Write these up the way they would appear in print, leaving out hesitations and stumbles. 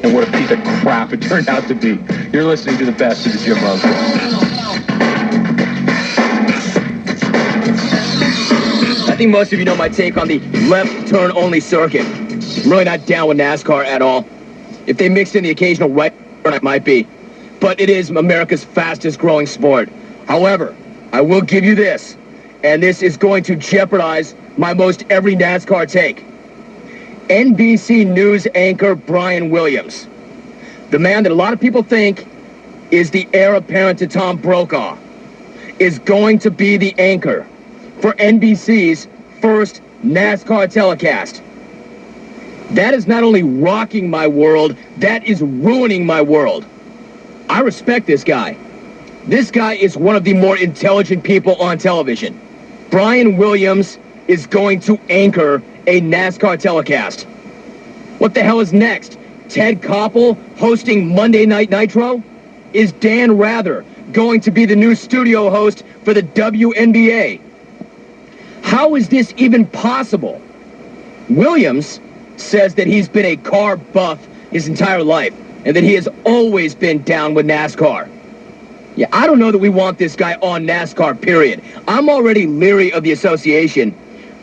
and what a piece of crap it turned out to be. You're listening to the best of the Jim Rome Show. I think most of you know my take on the left turn only circuit. I'm really not down with NASCAR at all. If they mixed in the occasional right turn, I might be. But it is America's fastest growing sport. However, I will give you this, and this is going to jeopardize my most every NASCAR take. NBC News anchor Brian Williams, the man that a lot of people think is the heir apparent to Tom Brokaw, is going to be the anchor for NBC's first NASCAR telecast. That is not only rocking my world, that is ruining my world. I respect this guy. This guy is one of the more intelligent people on television. Brian Williams is going to anchor a NASCAR telecast. What the hell is next? Ted Koppel hosting Monday Night Nitro? Is Dan Rather going to be the new studio host for the WNBA? How is this even possible? Williams says that he's been a car buff his entire life and that he has always been down with NASCAR. Yeah, I don't know that we want this guy on NASCAR, period. I'm already leery of the association,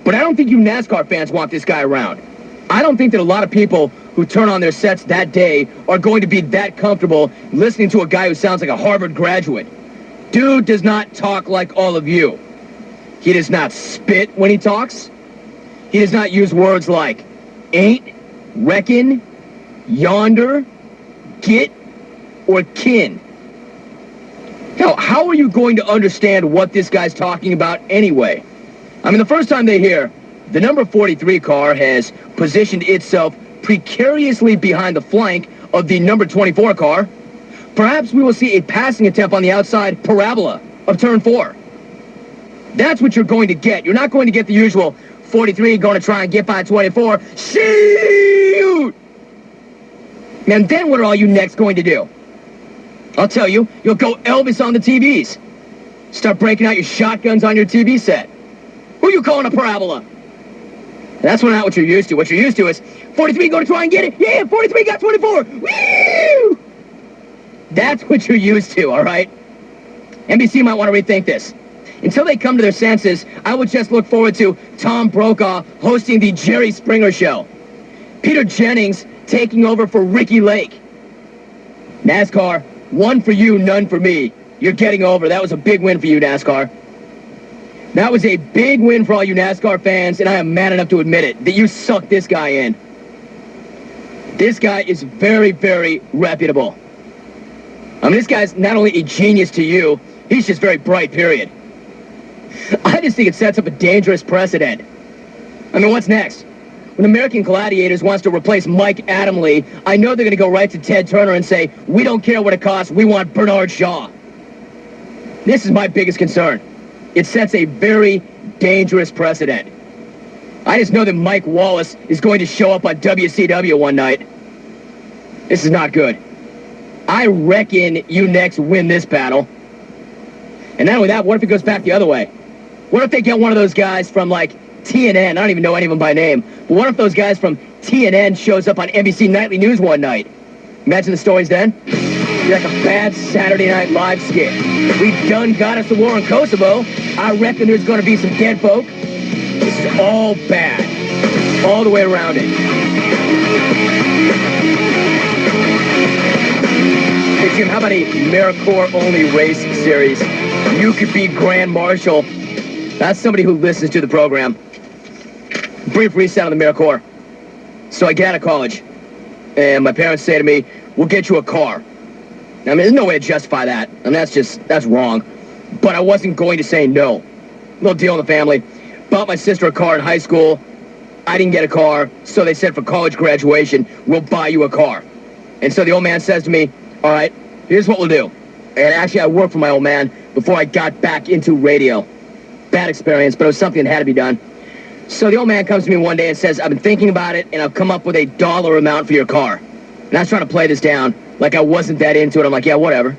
but I don't think you NASCAR fans want this guy around. I don't think that a lot of people who turn on their sets that day are going to be that comfortable listening to a guy who sounds like a Harvard graduate. Dude does not talk like all of you. He does not spit when he talks. He does not use words like ain't, reckon, yonder, get, or kin. Hell, how are you going to understand what this guy's talking about anyway? I mean, the first time they hear the number 43 car has positioned itself precariously behind the flank of the number 24 car, perhaps we will see a passing attempt on the outside parabola of turn 4. That's what you're going to get. You're not going to get the usual 43 going to try and get by 24. Shoot! And then what are all you next going to do? I'll tell you, you'll go Elvis on the TVs. Start breaking out your shotguns on your TV set. Who are you calling a parabola? That's not what you're used to. What you're used to is 43 going to try and get it. Yeah, 43 got 24. Woo! That's what you're used to, all right? NBC might want to rethink this. Until they come to their senses, I would just look forward to Tom Brokaw hosting the Jerry Springer Show. Peter Jennings taking over for Ricky Lake. NASCAR, one for you, none for me. You're getting over. That was a big win for you, NASCAR. That was a big win for all you NASCAR fans, and I am man enough to admit it, that you sucked this guy in. This guy is very, very reputable. I mean, this guy's not only a genius to you, he's just very bright, period. I just think it sets up a dangerous precedent. I mean, what's next? When American Gladiators wants to replace Mike Adamle, I know they're going to go right to Ted Turner and say, we don't care what it costs, we want Bernard Shaw. This is my biggest concern. It sets a very dangerous precedent. I just know that Mike Wallace is going to show up on WCW one night. This is not good. I reckon you next win this battle. And not only that, what if it goes back the other way? What if they get one of those guys from, like, TNN? I don't even know any of them by name. But what if those guys from TNN shows up on NBC Nightly News one night? Imagine the stories then. Be like a bad Saturday Night Live skit. We done got us the war in Kosovo. I reckon there's going to be some dead folk. This is all bad. All the way around it. Hey, Jim, how about a AmeriCorps-only race series? You could be Grand Marshal. That's somebody who listens to the program. Brief reset on the AmeriCorps. So I get out of college, and my parents say to me, we'll get you a car. I mean, there's no way to justify that. I mean, that's wrong. But I wasn't going to say no. Little deal in the family. Bought my sister a car in high school. I didn't get a car, so they said for college graduation, we'll buy you a car. And so the old man says to me, all right, here's what we'll do. And actually, I worked for my old man before I got back into radio. Bad experience, but it was something that had to be done. So the old man comes to me one day and says, I've been thinking about it, and I've come up with a dollar amount for your car. And I was trying to play this down like I wasn't that into it. I'm like, yeah, whatever.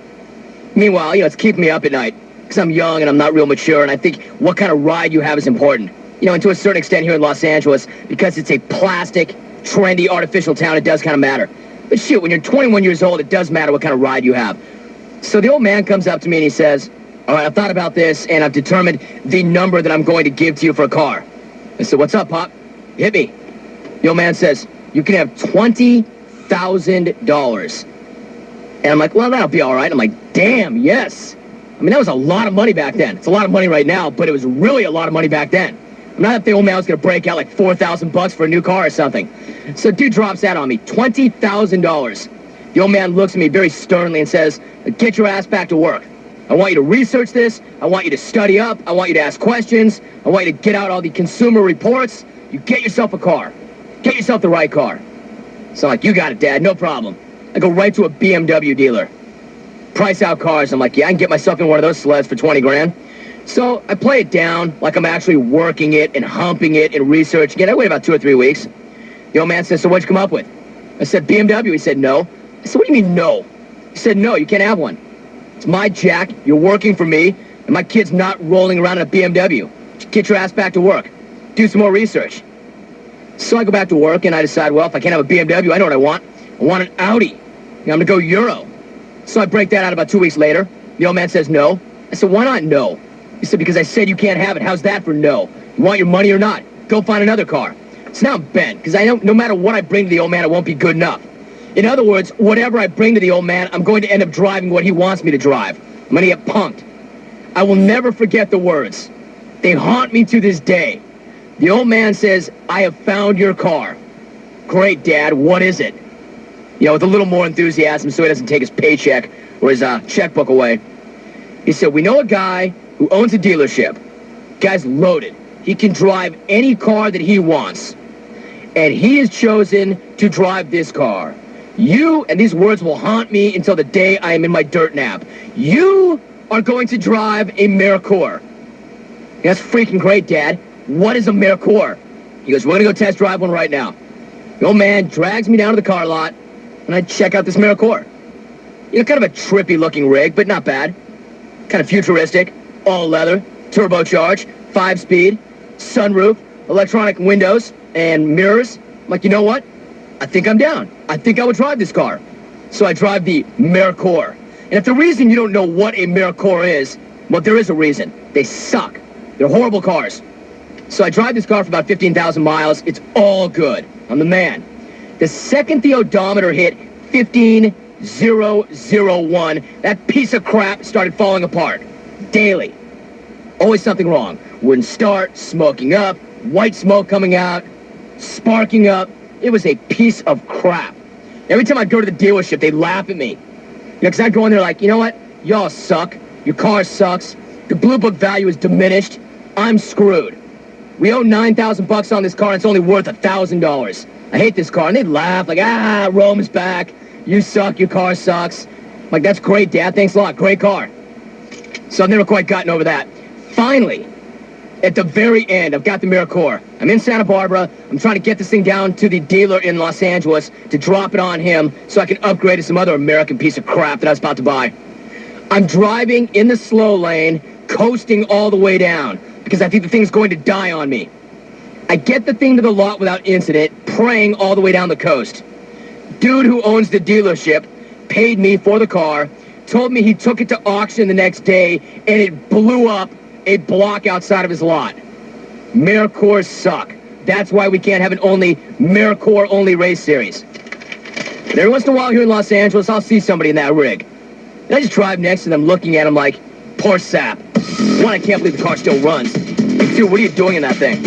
Meanwhile, it's keeping me up at night because I'm young and I'm not real mature, and I think what kind of ride you have is important. And to a certain extent here in Los Angeles, because it's a plastic, trendy, artificial town, it does kind of matter. But shoot, when you're 21 years old, it does matter what kind of ride you have. So the old man comes up to me and he says, all right, I've thought about this and I've determined the number that I'm going to give to you for a car. I said, what's up, Pop? Hit me. The old man says, you can have $20,000. And I'm like, well, that'll be all right. I'm like, damn, yes. I mean, that was a lot of money back then. It's a lot of money right now, but it was really a lot of money back then. I'm not that the old man was going to break out like $4,000 for a new car or something. So dude drops that on me, $20,000. The old man looks at me very sternly and says, get your ass back to work. I want you to research this. I want you to study up. I want you to ask questions. I want you to get out all the consumer reports. You get yourself a car. Get yourself the right car. So I'm like, you got it, Dad, no problem. I go right to a BMW dealer. Price out cars. I'm like, yeah, I can get myself in one of those sleds for 20 grand. So I play it down like I'm actually working it and humping it and researching it. I wait about 2 or 3 weeks. The old man says, so what'd you come up with? I said, BMW. He said, no. I said, what do you mean, no? He said, no, you can't have one. It's my jack. You're working for me. And my kid's not rolling around in a BMW. Get your ass back to work. Do some more research. So I go back to work and I decide, well, if I can't have a BMW, I know what I want. I want an Audi. I'm going to go Euro. So I break that out about 2 weeks later. The old man says no. I said, why not no? He said, because I said you can't have it. How's that for no? You want your money or not? Go find another car. So now I'm bent, because I know no matter what I bring to the old man, it won't be good enough. In other words, whatever I bring to the old man, I'm going to end up driving what he wants me to drive. I'm going to get punked. I will never forget the words. They haunt me to this day. The old man says, I have found your car. Great, Dad. What is it? You know, with a little more enthusiasm so he doesn't take his paycheck or his checkbook away. He said, we know a guy who owns a dealership. Guy's loaded. He can drive any car that he wants. And he has chosen to drive this car. You, and these words will haunt me until the day I am in my dirt nap. You are going to drive a Mercor. That's freaking great, Dad. What is a Mercor? He goes, we're going to go test drive one right now. The old man drags me down to the car lot, and I check out this Mercor. You know, kind of a trippy-looking rig, but not bad. Kind of futuristic, all leather, turbocharged, 5-speed, sunroof, electronic windows, and mirrors. I'm like, you know what? I think I'm down. I think I would drive this car. So I drive the Mercor. And if the reason you don't know what a Mercor is, well, there is a reason. They suck. They're horrible cars. So I drive this car for about 15,000 miles. It's all good. I'm the man. The second the odometer hit 15,001, that piece of crap started falling apart. Daily. Always something wrong. Wouldn't start, smoking up, white smoke coming out, sparking up. It was a piece of crap. Every time I'd go to the dealership, they'd laugh at me. You know, because I'd go in there like, you know what? Y'all suck. Your car sucks. The Blue Book value is diminished. I'm screwed. We owe $9,000 on this car, and it's only worth $1,000. I hate this car. And they'd laugh like, Rome is back. You suck. Your car sucks. I'm like, that's great, Dad. Thanks a lot. Great car. So I've never quite gotten over that. Finally, at the very end, I've got the Mercor. I'm in Santa Barbara. I'm trying to get this thing down to the dealer in Los Angeles to drop it on him so I can upgrade to some other American piece of crap that I was about to buy. I'm driving in the slow lane, coasting all the way down because I think the thing's going to die on me. I get the thing to the lot without incident, praying all the way down the coast. Dude who owns the dealership paid me for the car, told me he took it to auction the next day, and it blew up a block outside of his lot. Mercors suck. That's why we can't have an Mercor-only race series. And every once in a while here in Los Angeles, I'll see somebody in that rig. And I just drive next to them looking at them like, poor sap. One, I can't believe the car still runs. And two, what are you doing in that thing?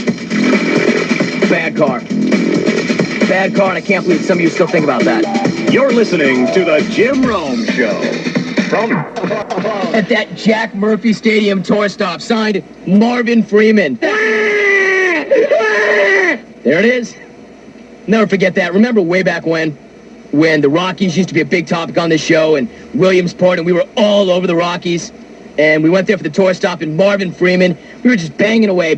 Bad car. Bad car, and I can't believe some of you still think about that. You're listening to The Jim Rome Show. From At that Jack Murphy Stadium tour stop, signed Marvin Freeman. There it is. Never forget that. Remember way back when the Rockies used to be a big topic on this show, and Williamsport, and we were all over the Rockies, and we went there for the tour stop, and Marvin Freeman, we were just banging away.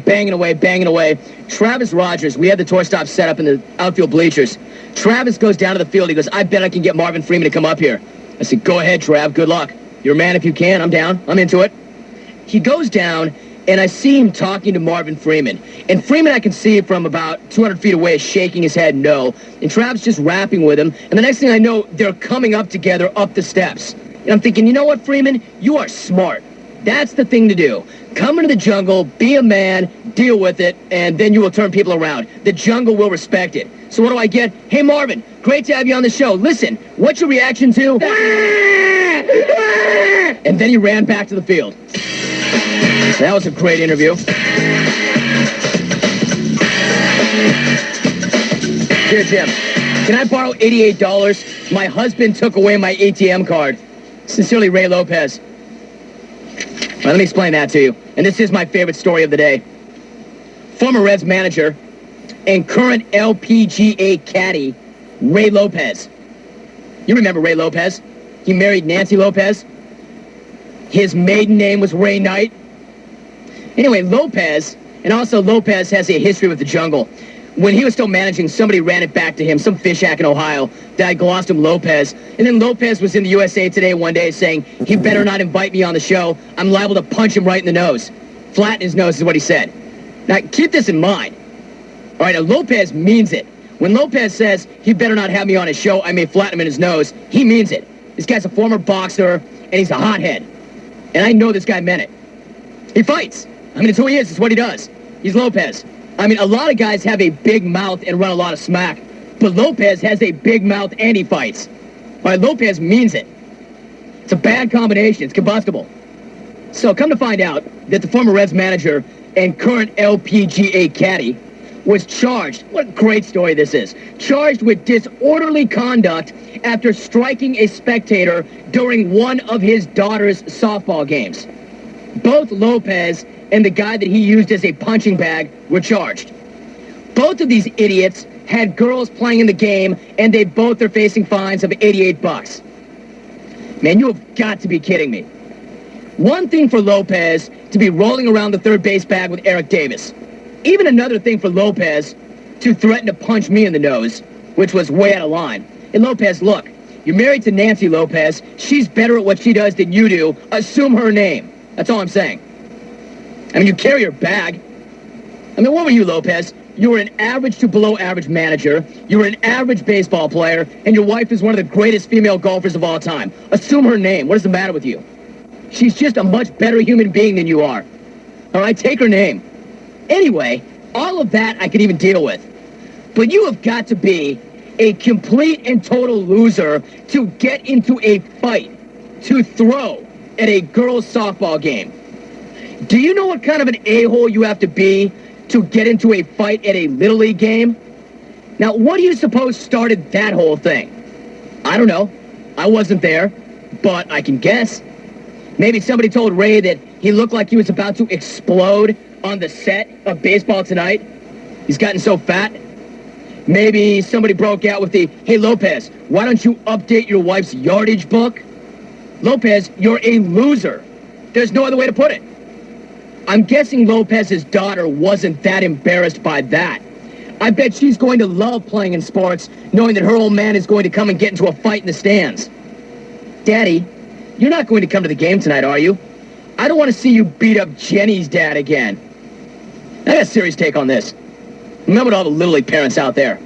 Travis Rogers, we had the tour stop set up in the outfield bleachers. Travis goes down to the field. He goes, I bet I can get Marvin Freeman to come up here. I said, go ahead, Trav. Good luck. You're a man if you can. I'm down. I'm into it. He goes down, and I see him talking to Marvin Freeman. And Freeman, I can see from about 200 feet away, is shaking his head no. And Trav's just rapping with him. And the next thing I know, they're coming up together up the steps. And I'm thinking, you know what, Freeman? You are smart. That's the thing to do. Come into the jungle, be a man, deal with it, and then you will turn people around. The jungle will respect it. So what do I get? Hey, Marvin, great to have you on the show. Listen, what's your reaction to? And then he ran back to the field. That was a great interview. Here, Jim, can I borrow $88? My husband took away my ATM card. Sincerely, Ray Lopez. All right, let me explain that to you. And this is my favorite story of the day. Former Reds manager and current LPGA caddy, Ray Lopez. You remember Ray Lopez? He married Nancy Lopez. His maiden name was Ray Knight. Anyway, Lopez, and also Lopez has a history with the jungle. When he was still managing, somebody ran it back to him, some fish hack in Ohio, that glossed him Lopez. And then Lopez was in the USA Today one day saying, he better not invite me on the show. I'm liable to punch him right in the nose. Flatten his nose is what he said. Now, keep this in mind. All right, now Lopez means it. When Lopez says, he better not have me on his show, I may flatten him in his nose, he means it. This guy's a former boxer, and he's a hothead. And I know this guy meant it. He fights. I mean, it's who he is. It's what he does. He's Lopez. I mean, a lot of guys have a big mouth and run a lot of smack, but Lopez has a big mouth and he fights. All right, Lopez means it. It's a bad combination. It's combustible. So come to find out that the former Reds manager and current LPGA caddy was charged, what a great story this is, charged with disorderly conduct after striking a spectator during one of his daughter's softball games. Both Lopez and the guy that he used as a punching bag were charged. Both of these idiots had girls playing in the game, and they both are facing fines of $88. Man, you have got to be kidding me. One thing for Lopez to be rolling around the third base bag with Eric Davis. Even another thing for Lopez to threaten to punch me in the nose, which was way out of line. And Lopez, look, you're married to Nancy Lopez. She's better at what she does than you do. Assume her name. That's all I'm saying. I mean, you carry her bag. I mean, what were you, Lopez? You were an average to below average manager. You were an average baseball player. And your wife is one of the greatest female golfers of all time. Assume her name. What is the matter with you? She's just a much better human being than you are. All right, take her name. Anyway, all of that I could even deal with. But you have got to be a complete and total loser to get into a fight, to throw at a girls' softball game. Do you know what kind of an a-hole you have to be to get into a fight at a Little League game? Now, what do you suppose started that whole thing? I don't know. I wasn't there, but I can guess. Maybe somebody told Ray that he looked like he was about to explode on the set of Baseball Tonight. He's gotten so fat. Maybe somebody broke out with the, hey, Lopez, why don't you update your wife's yardage book? Lopez, you're a loser. There's no other way to put it. I'm guessing Lopez's daughter wasn't that embarrassed by that. I bet she's going to love playing in sports, knowing that her old man is going to come and get into a fight in the stands. Daddy, you're not going to come to the game tonight, are you? I don't want to see you beat up Jenny's dad again. I got a serious take on this. Remember all the Little League parents out there.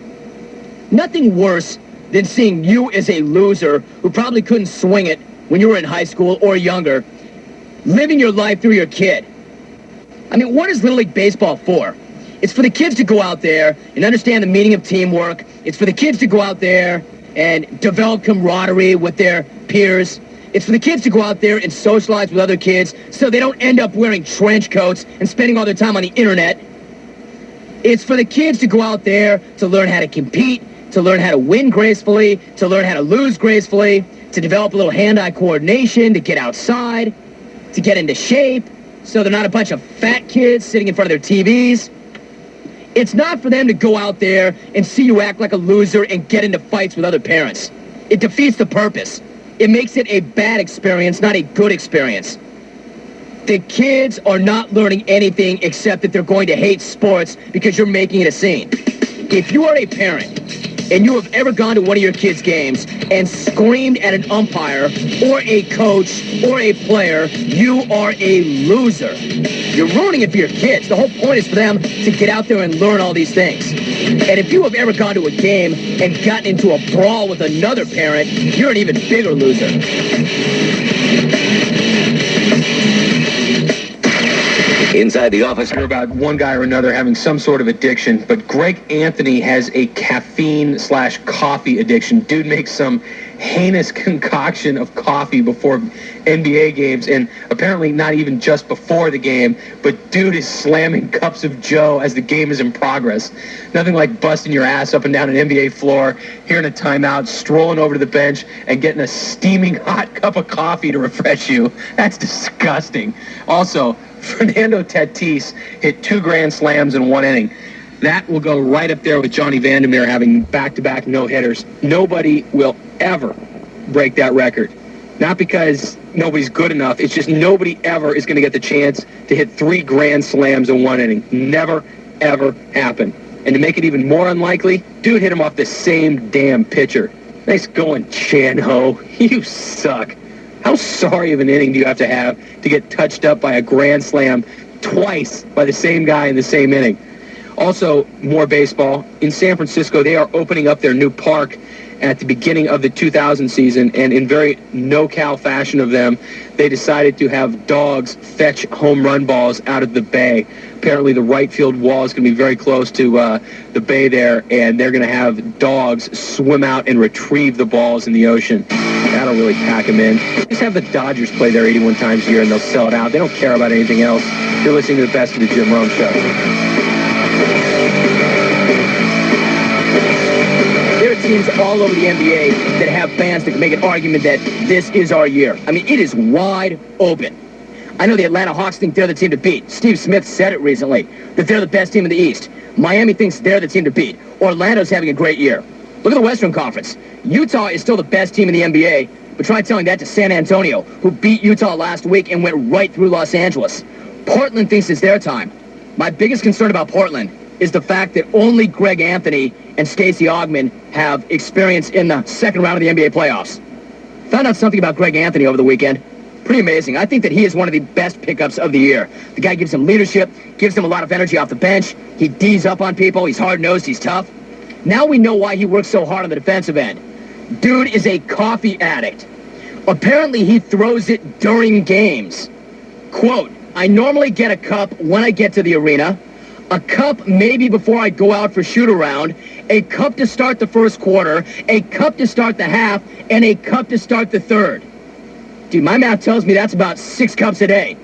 Nothing worse than seeing you as a loser who probably couldn't swing it when you were in high school or younger, living your life through your kid. I mean, what is Little League Baseball for? It's for the kids to go out there and understand the meaning of teamwork. It's for the kids to go out there and develop camaraderie with their peers. It's for the kids to go out there and socialize with other kids so they don't end up wearing trench coats and spending all their time on the internet. It's for the kids to go out there to learn how to compete, to learn how to win gracefully, to learn how to lose gracefully, to develop a little hand-eye coordination, to get outside, to get into shape, so they're not a bunch of fat kids sitting in front of their TVs. It's not for them to go out there and see you act like a loser and get into fights with other parents. It defeats the purpose. It makes it a bad experience, not a good experience. The kids are not learning anything except that they're going to hate sports because you're making it a scene. If you are a parent and you have ever gone to one of your kids' games and screamed at an umpire or a coach or a player, you are a loser. You're ruining it for your kids. The whole point is for them to get out there and learn all these things. And if you have ever gone to a game and gotten into a brawl with another parent, you're an even bigger loser. Inside the office. Hear about one guy or another having some sort of addiction, but Greg Anthony has a caffeine/coffee addiction. Dude makes some heinous concoction of coffee before NBA games, and apparently not even just before the game, but dude is slamming cups of Joe as the game is in progress. Nothing like busting your ass up and down an NBA floor, hearing a timeout, strolling over to the bench, and getting a steaming hot cup of coffee to refresh you. That's disgusting. Also, Fernando Tatis hit 2 grand slams in 1 inning. That will go right up there with Johnny Vandermeer having back-to-back no-hitters. Nobody will ever break that record. Not because nobody's good enough. It's just nobody ever is going to get the chance to hit 3 grand slams in 1 inning. Never, ever happen. And to make it even more unlikely, dude hit him off the same damn pitcher. Nice going, Chan-Ho. You suck. How sorry of an inning do you have to get touched up by a grand slam twice by the same guy in the same inning? Also, more baseball. In San Francisco, they are opening up their new park at the beginning of the 2000 season, and in very no-cal fashion of them, they decided to have dogs fetch home run balls out of the bay. Apparently, the right field wall is going to be very close to the bay there, and they're going to have dogs swim out and retrieve the balls in the ocean. That'll really pack them in. Just have the Dodgers play there 81 times a year, and they'll sell it out. They don't care about anything else. You're listening to the best of the Jim Rome Show. There are teams all over the NBA that have fans that can make an argument that this is our year. I mean, it is wide open. I know the Atlanta Hawks think they're the team to beat. Steve Smith said it recently, that they're the best team in the East. Miami thinks they're the team to beat. Orlando's having a great year. Look at the Western Conference. Utah is still the best team in the NBA, but try telling that to San Antonio, who beat Utah last week and went right through Los Angeles. Portland thinks it's their time. My biggest concern about Portland is the fact that only Greg Anthony and Stacey Augmon have experience in the second round of the NBA playoffs. Found out something about Greg Anthony over the weekend. Pretty amazing. I think that he is one of the best pickups of the year. The guy gives him leadership, gives him a lot of energy off the bench. He D's up on people. He's hard-nosed. He's tough. Now we know why he works so hard on the defensive end. Dude is a coffee addict. Apparently, he throws it during games. Quote, I normally get a cup when I get to the arena, a cup maybe before I go out for shoot-around, a cup to start the first quarter, a cup to start the half, and a cup to start the third. Dude, my math tells me that's about 6 cups a day.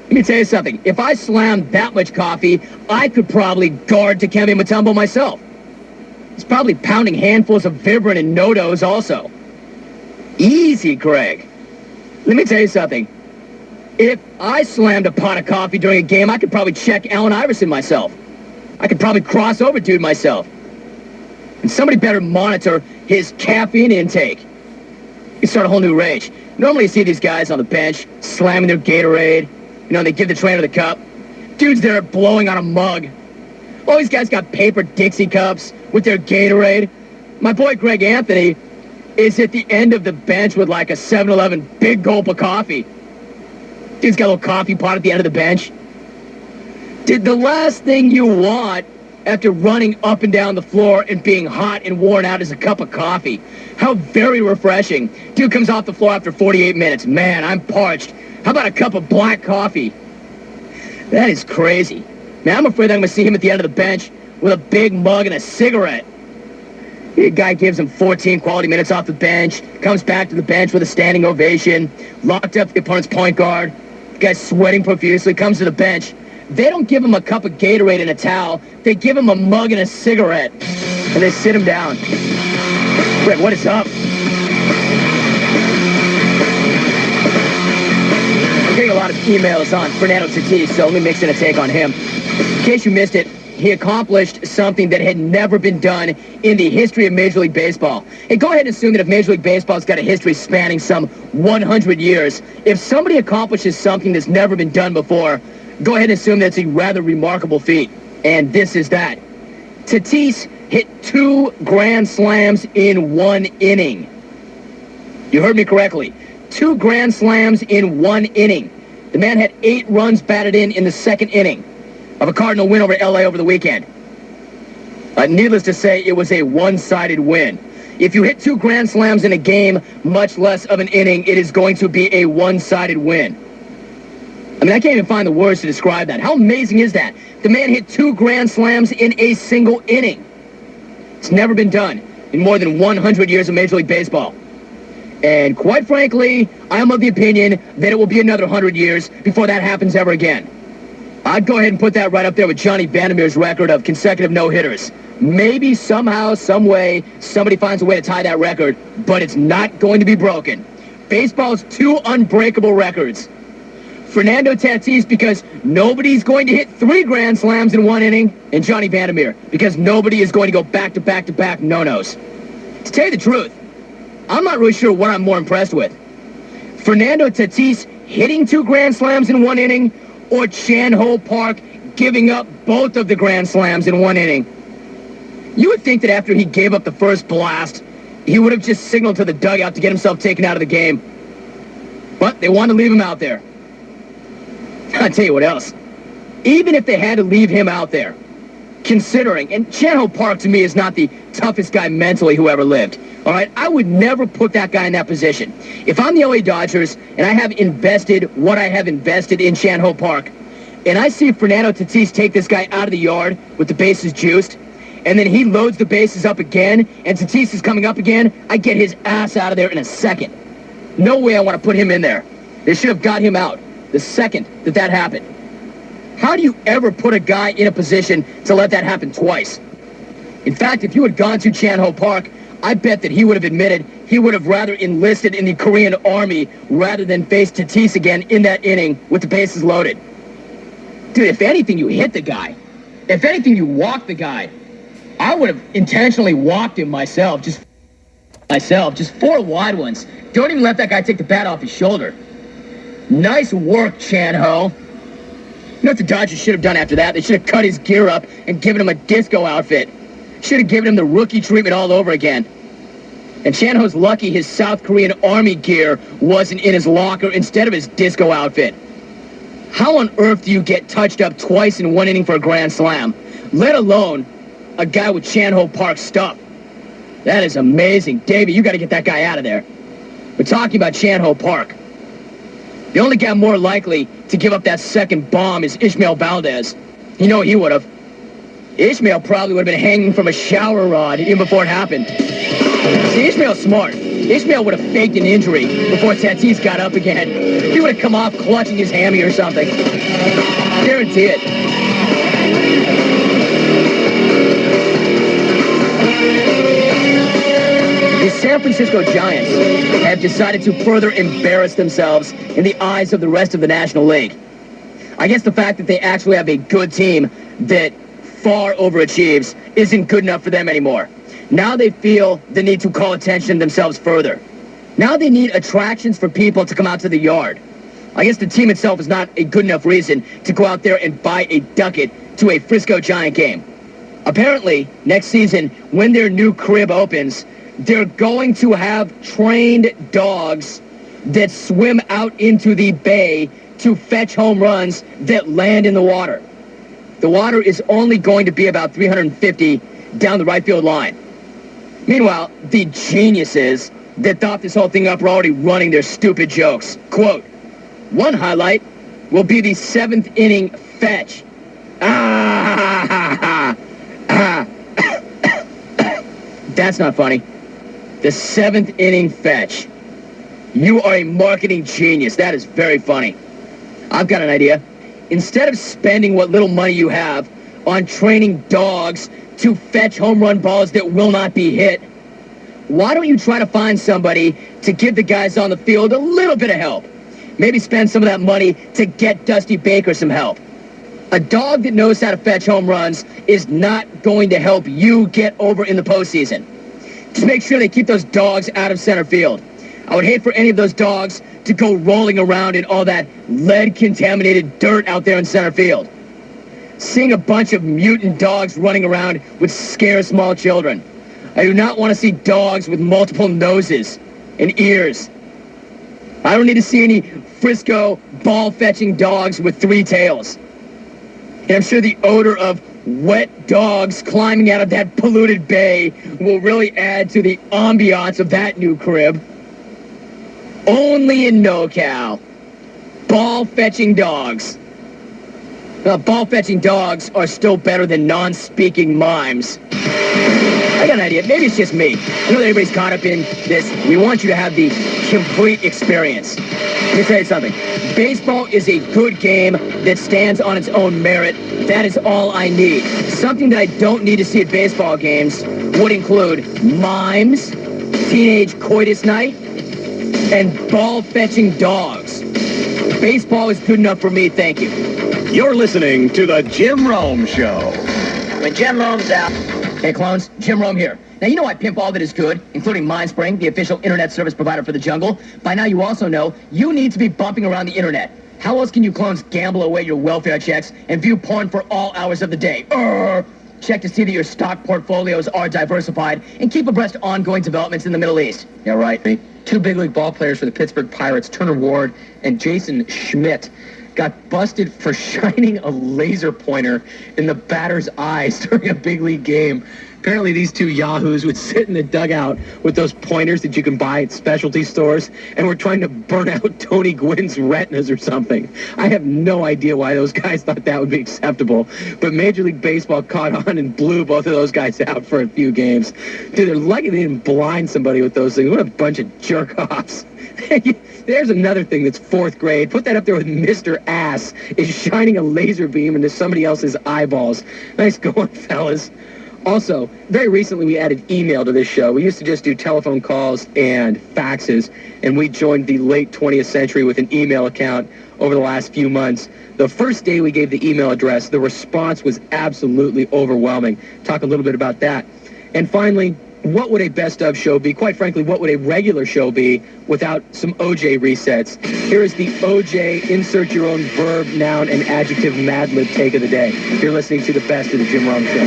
Let me tell you something. If I slammed that much coffee, I could probably guard Dikembe Mutombo myself. He's probably pounding handfuls of Vibrant and No-Dos also. Easy, Craig. Let me tell you something. If I slammed a pot of coffee during a game, I could probably check Allen Iverson myself. I could probably cross over dude myself. And somebody better monitor his caffeine intake. You start a whole new rage. Normally you see these guys on the bench slamming their Gatorade. You know, they give the trainer the cup. Dudes there blowing on a mug. All these guys got paper Dixie cups with their Gatorade. My boy Greg Anthony is at the end of the bench with like a 7-Eleven big gulp of coffee. Dude's got a little coffee pot at the end of the bench. Dude, the last thing you want after running up and down the floor and being hot and worn out is a cup of coffee. How very refreshing. Dude comes off the floor after 48 minutes. Man, I'm parched. How about a cup of black coffee? That is crazy. Man, I'm afraid I'm going to see him at the end of the bench with a big mug and a cigarette. The guy gives him 14 quality minutes off the bench, comes back to the bench with a standing ovation, locked up the opponent's point guard. The guy's sweating profusely, comes to the bench. They don't give him a cup of Gatorade and a towel. They give him a mug and a cigarette, and they sit him down. Greg, what is up? I'm getting a lot of emails on Fernando Tatis, so let me mix in a take on him. In case you missed it, he accomplished something that had never been done in the history of Major League Baseball. Hey, go ahead and assume that if Major League Baseball's got a history spanning some 100 years, if somebody accomplishes something that's never been done before, go ahead and assume that's a rather remarkable feat. And this is that. Tatis hit 2 grand slams in 1 inning. You heard me correctly. 2 grand slams in 1 inning. The man had 8 runs batted in the second inning of a Cardinal win over LA over the weekend. Needless to say, it was a one-sided win. If you hit 2 grand slams in a game, much less of an inning, it is going to be a one-sided win. I mean, I can't even find the words to describe that. How amazing is that? The man hit 2 grand slams in a single inning. It's never been done in more than 100 years of Major League Baseball. And quite frankly, I am of the opinion that it will be another 100 years before that happens ever again. I'd go ahead and put that right up there with Johnny Vandermeer's record of consecutive no-hitters. Maybe somehow, some way, somebody finds a way to tie that record, but it's not going to be broken. Baseball's 2 unbreakable records. Fernando Tatis, because nobody's going to hit 3 grand slams in 1 inning, and Johnny Vandermeer, because nobody is going to go back-to-back-to-back no-nos. To tell you the truth, I'm not really sure what I'm more impressed with. Fernando Tatis hitting 2 grand slams in 1 inning, or Chan Ho Park giving up both of the grand slams in 1 inning. You would think that after he gave up the first blast, he would have just signaled to the dugout to get himself taken out of the game. But they wanted to leave him out there. I'll tell you what else. Even if they had to leave him out there, considering, and Chan Ho Park to me is not the toughest guy mentally who ever lived, all right? I would never put that guy in that position. If I'm the LA Dodgers and I have invested what I have invested in Chan Ho Park, and I see Fernando Tatis take this guy out of the yard with the bases juiced, and then he loads the bases up again, and Tatis is coming up again, I get his ass out of there in a second. No way I want to put him in there. They should have got him out the second that happened. How do you ever put a guy in a position to let that happen twice? In fact, if you had gone to Chan Ho Park, I bet that he would have admitted he would have rather enlisted in the Korean Army rather than face Tatis again in that inning with the bases loaded. Dude, if anything, you hit the guy. If anything, you walk the guy. I would have intentionally walked him myself, just 4 wide ones. Don't even let that guy take the bat off his shoulder. Nice work, Chan Ho. You know what the Dodgers should have done after that? They should have cut his gear up and given him a disco outfit. Should have given him the rookie treatment all over again. And Chan Ho's lucky his South Korean Army gear wasn't in his locker instead of his disco outfit. How on earth do you get touched up twice in 1 inning for a grand slam? Let alone a guy with Chan Ho Park stuff. That is amazing. Davey, you got to get that guy out of there. We're talking about Chan Ho Park. The only guy more likely to give up that second bomb is Ishmael Valdez. You know he would have. Ishmael probably would have been hanging from a shower rod even before it happened. See, Ishmael's smart. Ishmael would have faked an injury before Tatis got up again. He would have come off clutching his hammy or something. Guarantee it. The San Francisco Giants have decided to further embarrass themselves in the eyes of the rest of the National League. I guess the fact that they actually have a good team that far overachieves isn't good enough for them anymore. Now they feel the need to call attention to themselves further. Now they need attractions for people to come out to the yard. I guess the team itself is not a good enough reason to go out there and buy a ducat to a Frisco Giant game. Apparently, next season, when their new crib opens, they're going to have trained dogs that swim out into the bay to fetch home runs that land in the water. The water is only going to be about 350 down the right field line. Meanwhile, the geniuses that thought this whole thing up are already running their stupid jokes. Quote, one highlight will be the 7th inning fetch. That's not funny. The 7th inning fetch. You are a marketing genius. That is very funny. I've got an idea. Instead of spending what little money you have on training dogs to fetch home run balls that will not be hit, why don't you try to find somebody to give the guys on the field a little bit of help? Maybe spend some of that money to get Dusty Baker some help. A dog that knows how to fetch home runs is not going to help you get over in the postseason. Just make sure they keep those dogs out of center field. I would hate for any of those dogs to go rolling around in all that lead-contaminated dirt out there in center field. Seeing a bunch of mutant dogs running around would scare small children. I do not want to see dogs with multiple noses and ears. I don't need to see any Frisco ball-fetching dogs with 3 tails. And I'm sure the odor of wet dogs climbing out of that polluted bay will really add to the ambiance of that new crib. Only in NoCal. Ball-fetching dogs. Ball-fetching dogs are still better than non-speaking mimes. I got an idea. Maybe it's just me. I know that everybody's caught up in this. We want you to have the complete experience. Let me tell you something. Baseball is a good game that stands on its own merit. That is all I need. Something that I don't need to see at baseball games would include mimes, teenage coitus night, and ball-fetching dogs. Baseball is good enough for me, thank you. You're listening to The Jim Rome Show. When Jim Rome's out. Hey, clones, Jim Rome here. Now, you know I pimp all that is good, including MindSpring, the official internet service provider for the jungle. By now, you also know you need to be bumping around the internet. How else can you clones gamble away your welfare checks and view porn for all hours of the day? Check to see that your stock portfolios are diversified and keep abreast of ongoing developments in the Middle East. Yeah, right. 2 big league ball players for the Pittsburgh Pirates, Turner Ward and Jason Schmidt, got busted for shining a laser pointer in the batter's eyes during a big league game. Apparently these 2 yahoos would sit in the dugout with those pointers that you can buy at specialty stores and were trying to burn out Tony Gwynn's retinas or something. I have no idea why those guys thought that would be acceptable, but Major League Baseball caught on and blew both of those guys out for a few games. Dude, they're lucky they didn't blind somebody with those things. What a bunch of jerk-offs. There's another thing that's 4th grade. Put that up there with Mr. Ass is shining a laser beam into somebody else's eyeballs. Nice going, fellas. Also, very recently we added email to this show. We used to just do telephone calls and faxes, and we joined the late 20th century with an email account over the last few months. The first day we gave the email address, the response was absolutely overwhelming. Talk a little bit about that. And finally, what would a best of show be? Quite frankly, what would a regular show be without some OJ resets? Here is the OJ insert your own verb, noun, and adjective Mad Lib take of the day. You're listening to the best of the Jim Rome Show.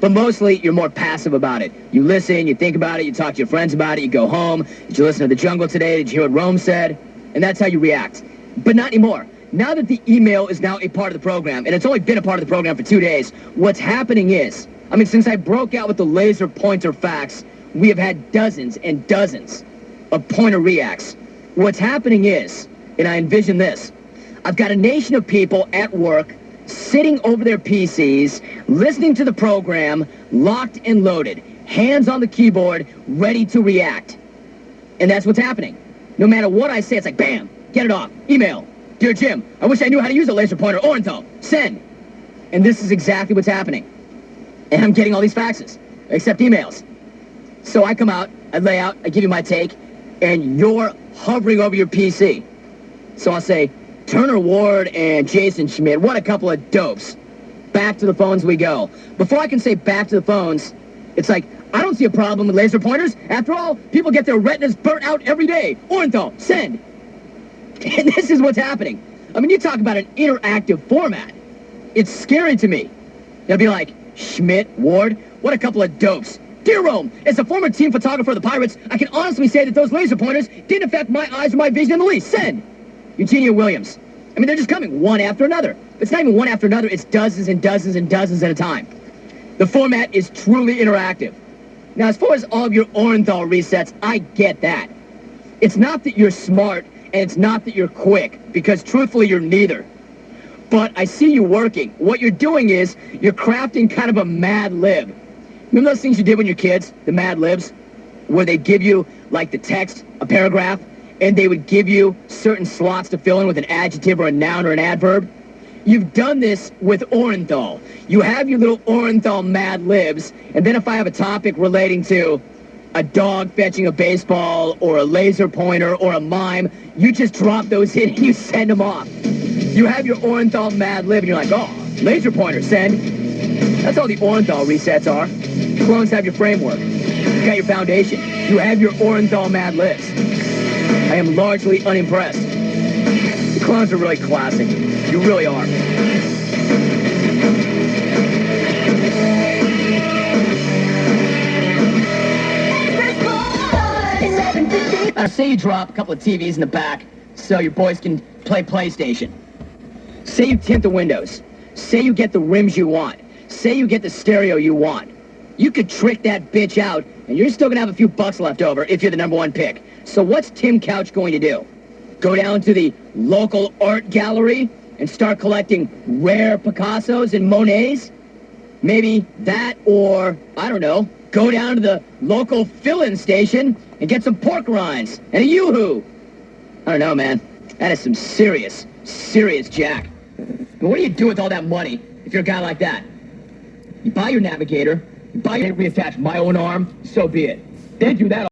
But mostly, you're more passive about it. You listen, you think about it, you talk to your friends about it, you go home. Did you listen to The Jungle today? Did you hear what Rome said? And that's how you react. But not anymore. Now that the email is now a part of the program, and it's only been a part of the program for 2 days, what's happening is, since I broke out with the laser pointer fax, we have had dozens and dozens of pointer reacts. What's happening is, and I envision this, I've got a nation of people at work sitting over their PCs, listening to the program, locked and loaded, hands on the keyboard, ready to react. And that's what's happening. No matter what I say, it's like, bam, get it off, email. Dear Jim, I wish I knew how to use a laser pointer. Orenthal, send. And this is exactly what's happening. And I'm getting all these faxes, except emails. So I come out, I lay out, I give you my take, and you're hovering over your PC. So I'll say, Turner Ward and Jason Schmidt, what a couple of dopes. Back to the phones we go. Before I can say back to the phones, it's like, I don't see a problem with laser pointers. After all, people get their retinas burnt out every day. Orenthal, send. And this is what's happening. You talk about an interactive format. It's scary to me. They'll be like, Schmidt, Ward, what a couple of dopes. Dear Rome, as a former team photographer of the Pirates, I can honestly say that those laser pointers didn't affect my eyes or my vision in the least. Send. Eugenia Williams. They're just coming one after another. It's not even one after another. It's dozens and dozens and dozens at a time. The format is truly interactive. Now, as far as all of your Orenthal resets, I get that. It's not that you're smart, and it's not that you're quick, because truthfully, you're neither. But I see you working. What you're doing is you're crafting kind of a Mad Lib. Remember those things you did when you're kids, the Mad Libs, where they give you, like, the text, a paragraph, and they would give you certain slots to fill in with an adjective or a noun or an adverb? You've done this with Orenthal. You have your little Orenthal Mad Libs, and then if I have a topic relating to a dog fetching a baseball or a laser pointer or a mime, you just drop those in and you send them off. You have your Orenthal Mad Lib, and you're like, oh, laser pointer, send. That's all the Orenthal resets are. Clones have your framework. You got your foundation. You have your Orenthal Mad Libs. I am largely unimpressed. The clones are really classic. You really are. It's Say you drop a couple of TVs in the back so your boys can play PlayStation. Say you tint the windows. Say you get the rims you want. Say you get the stereo you want. You could trick that bitch out, and you're still going to have a few bucks left over if you're the number one pick. So what's Tim Couch going to do? Go down to the local art gallery and start collecting rare Picassos and Monets? Maybe that, or, I don't know, go down to the local fill-in station and get some pork rinds and a yoo-hoo. I don't know, man. That is some serious, serious jack. And what do you do with all that money if you're a guy like that? You buy your Navigator, you buy your reattach my own arm, so be it. They do that